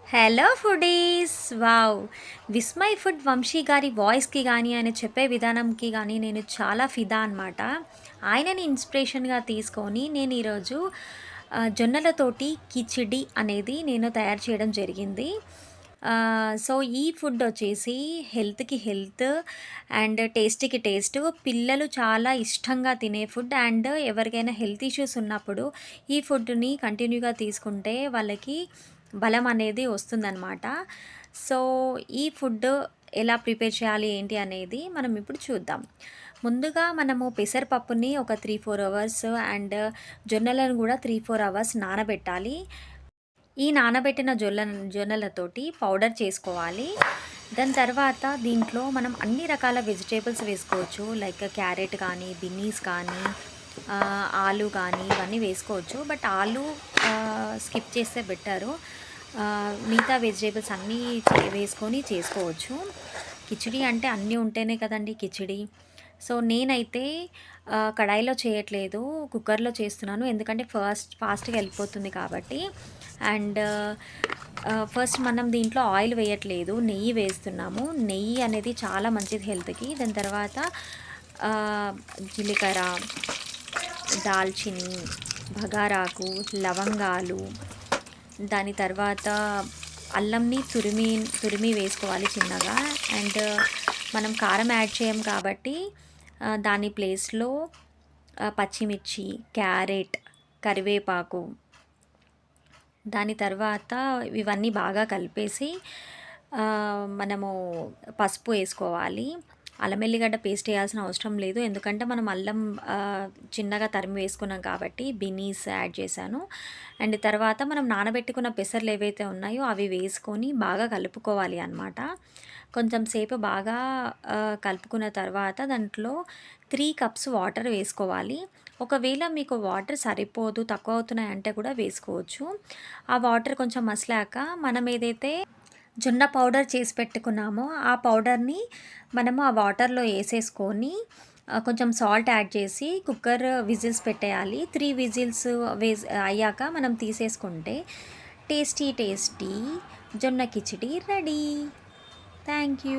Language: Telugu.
Hello foodies! Wow! Vismai food Vamsi గారి వాయిస్‌కి గానీ, ఆయన చెప్పే విధానంకి గానీ నేను చాలా ఫిదా అనమాట. ఆయనని ఇన్స్పిరేషన్‌గా తీసుకొని నేను ఈరోజు జొన్నలతోటి కిచిడి అనేది నేను తయారు చేయడం జరిగింది. సో, ఈ ఫుడ్ వచ్చేసి హెల్త్‌కి హెల్త్ అండ్ టేస్ట్‌కి టేస్ట్. పిల్లలు చాలా ఇష్టంగా తినే ఫుడ్ అండ్ ఎవరికైనా హెల్త్ ఇష్యూస్ ఉన్నప్పుడు ఈ ఫుడ్‌ని కంటిన్యూగా తీసుకుంటే వాళ్ళకి బలం అనేది వస్తుందనమాట. సో, ఈ ఫుడ్ ఎలా ప్రిపేర్ చేయాలి ఏంటి అనేది మనం ఇప్పుడు చూద్దాం. ముందుగా మనము పెసరపప్పుని ఒక 3, 4 అవర్స్ అండ్ జొన్నలను కూడా 3, 4 అవర్స్ నానబెట్టాలి. ఈ నానబెట్టిన జొన్నలతోటి పౌడర్ చేసుకోవాలి. దాని తర్వాత దీంట్లో మనం అన్ని రకాల వెజిటబుల్స్ వేసుకోవచ్చు. లైక్ క్యారెట్ కానీ, బిన్నీస్ కానీ, ఆలు కానీ ఇవన్నీ వేసుకోవచ్చు. బట్ ఆలు స్కిప్ చేస్తే బెటరు. మిగతా వెజిటబుల్స్ అన్నీ వేసుకొని చేసుకోవచ్చు. కిచిడి అంటే అన్నీ ఉంటేనే కదండీ కిచిడి. సో, నేనైతే కడాయిలో చేయట్లేదు. కుక్కర్‌లో చేస్తున్నాను. ఎందుకంటే ఫాస్ట్‌గా వెళ్ళిపోతుంది కాబట్టి. అండ్ ఫస్ట్ మనం దీంట్లో ఆయిల్ వేయట్లేదు. నెయ్యి వేస్తున్నాము. నెయ్యి అనేది చాలా మంచిది హెల్త్‌కి. దాని తర్వాత జీలకర్ర, దాల్చిని, బగారాకు, లవంగాలు, దాని తర్వాత అల్లంని తురిమి వేసుకోవాలి చిన్నగా. అండ్ మనం కారం యాడ్ చేయం కాబట్టి దాని ప్లేస్‌లో పచ్చిమిర్చి, క్యారెట్, కరివేపాకు, దాని తర్వాత ఇవన్నీ బాగా కలిపేసి మనము పసుపు వేసుకోవాలి. అల్లం ఎల్లిగడ్డ పేస్ట్ వేయాల్సిన అవసరం లేదు. ఎందుకంటే మనం అల్లం చిన్నగా తరిమి వేసుకున్నాం కాబట్టి బిన్నీస్ యాడ్ చేశాను. అండ్ తర్వాత మనం నానబెట్టుకున్న పెసర్లు ఏవైతే ఉన్నాయో అవి వేసుకొని బాగా కలుపుకోవాలి అన్నమాట. కొంచెం సేపు బాగా కలుపుకున్న తర్వాత దాంట్లో 3 కప్స్ వాటర్ వేసుకోవాలి. ఒకవేళ మీకు వాటర్ సరిపోదు, తక్కువ అవుతున్నాయంటే కూడా వేసుకోవచ్చు. ఆ వాటర్ కొంచెం మసిలాక మనం ఏదైతే జొన్న పౌడర్ చేసి పెట్టుకున్నామో ఆ పౌడర్‌ని మనము ఆ వాటర్‌లో ఏసేసుకొని కొంచెం సాల్ట్ యాడ్ చేసి కుక్కర్ విజిల్స్ పెట్టేయాలి. 3 విజిల్స్ అయ్యాక మనం తీసేసుకుంటే టేస్టీ టేస్టీ జొన్న కిచిడి రెడీ. Thank you.